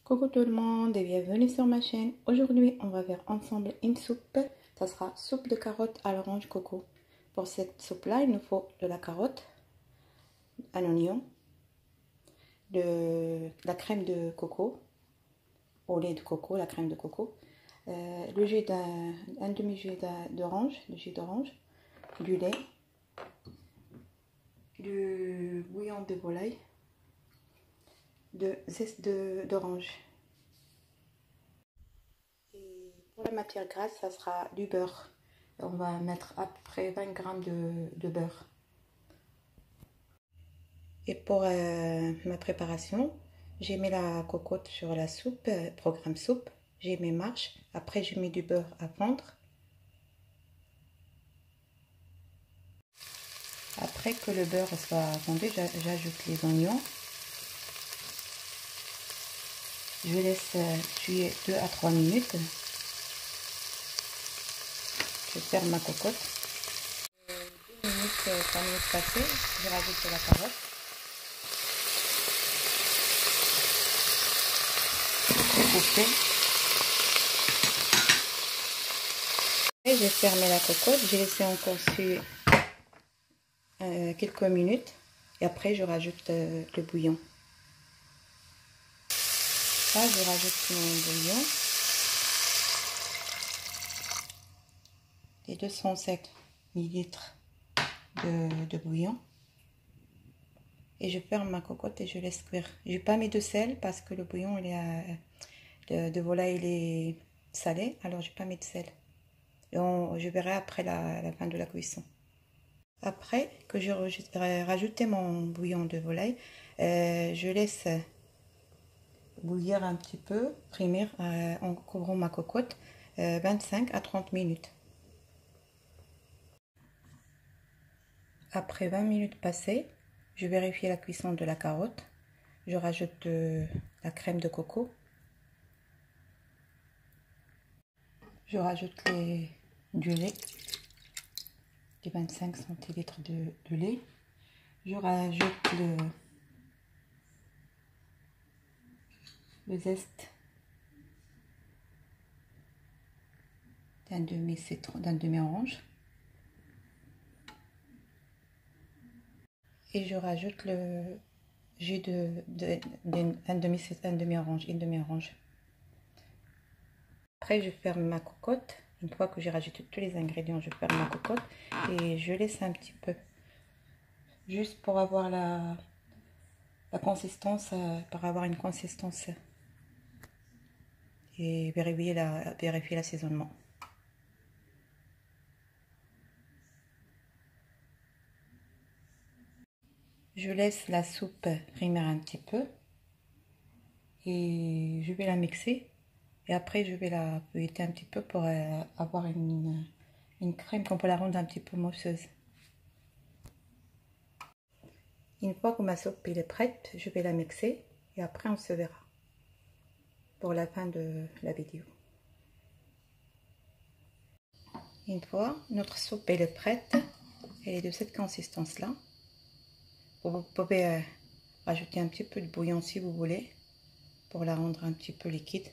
Coucou tout le monde et bienvenue sur ma chaîne. Aujourd'hui, on va faire ensemble une soupe. Ça sera soupe de carottes à l'orange coco. Pour cette soupe-là, il nous faut de la carotte, un oignon, de la crème de coco, au lait de coco, la crème de coco, le jus un demi-jus d'orange, le jus d'orange, du lait, du bouillon de volaille, de zeste d'orange. Et pour la matière grasse, ça sera du beurre. On va mettre à peu près 20 g de beurre. Et pour ma préparation, j'ai mis la cocotte sur la soupe, programme soupe. J'ai mes marches. Après, je mets du beurre à fondre. Après que le beurre soit fondu, j'ajoute les oignons. Je laisse cuire 2 à 3 minutes. Je ferme ma cocotte. 2 minutes, 3 minutes passées, je rajoute de la carotte. Coupée. Et j'ai fermé la cocotte. J'ai laissé encore cuire quelques minutes. Et après, je rajoute le bouillon. Là, je rajoute mon bouillon. Les 207 ml de bouillon. Et je ferme ma cocotte et je laisse cuire. Je n'ai pas mis de sel parce que le bouillon il est de volaille il est salé. Alors, je n'ai pas mis de sel. Et je verrai après la fin de la cuisson. Après que j'ai rajouté mon bouillon de volaille, je laisse bouillir un petit peu, frémir en couvrant ma cocotte 25 à 30 minutes. Après 20 minutes passées, je vérifie la cuisson de la carotte. Je rajoute la crème de coco. Je rajoute du lait, des 25 centilitres de lait. Je rajoute le zeste d'un demi-orange. Et je rajoute le jus d'un demi-orange, une demi-orange. Après, je ferme ma cocotte. Une fois que j'ai rajouté tous les ingrédients, je ferme ma cocotte et je laisse un petit peu. Juste pour avoir la consistance, pour avoir une consistance et vérifier l'assaisonnement. Je laisse la soupe frémir un petit peu et je vais la mixer. Et après, je vais la feuilleter un petit peu pour avoir une crème qu'on peut la rendre un petit peu mousseuse. Une fois que ma soupe est prête, je vais la mixer et après on se verra pour la fin de la vidéo. Une fois notre soupe est prête, elle est de cette consistance-là. Vous pouvez rajouter un petit peu de bouillon si vous voulez pour la rendre un petit peu liquide.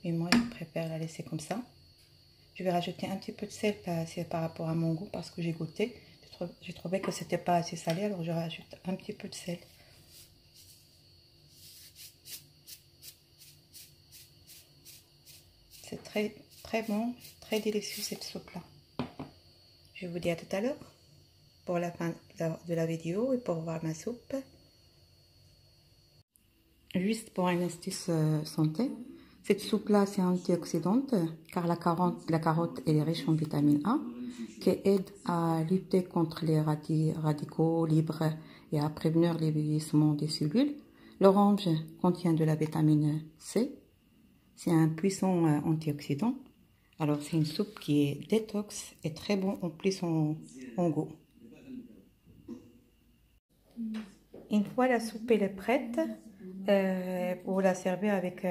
Mais moi, je préfère la laisser comme ça. Je vais rajouter un petit peu de sel par rapport à mon goût parce que j'ai goûté. J'ai trouvé que c'était pas assez salé, alors je rajoute un petit peu de sel. C'est très très bon, très délicieux cette soupe-là. Je vous dis à tout à l'heure pour la fin de la vidéo et pour voir ma soupe. Juste pour une astuce santé. Cette soupe-là, c'est antioxydante car la carotte elle est riche en vitamine A qui aide à lutter contre les radicaux libres et à prévenir les vieillissements des cellules. L'orange contient de la vitamine C. C'est un puissant antioxydant. Alors, c'est une soupe qui est détox et très bon en plus en goût. Une fois la soupe est prête, vous la servez avec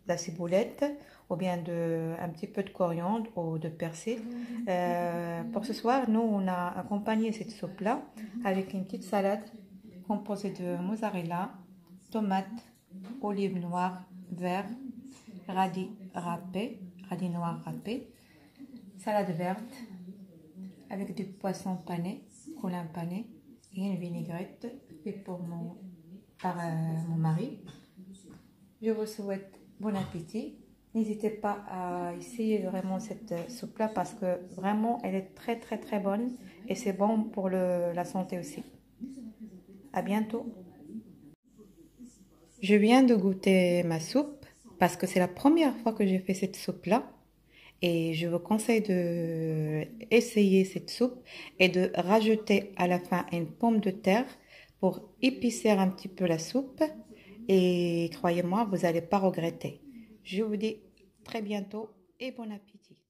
la ciboulette ou bien un petit peu de coriandre ou de persil. Pour ce soir, nous, on a accompagné cette soupe-là avec une petite salade composée de mozzarella, tomates, olive noire, vert, radis râpé, radis noir râpé, salade verte avec du poisson pané, coulis pané et une vinaigrette faite par mon mari. Je vous souhaite bon appétit. N'hésitez pas à essayer vraiment cette soupe-là parce que vraiment elle est très très très bonne et c'est bon pour la santé aussi. À bientôt. Je viens de goûter ma soupe parce que c'est la première fois que j'ai fait cette soupe-là. Et je vous conseille de essayer cette soupe et de rajouter à la fin une pomme de terre pour épicer un petit peu la soupe. Et croyez-moi, vous n'allez pas regretter. Je vous dis très bientôt et bon appétit.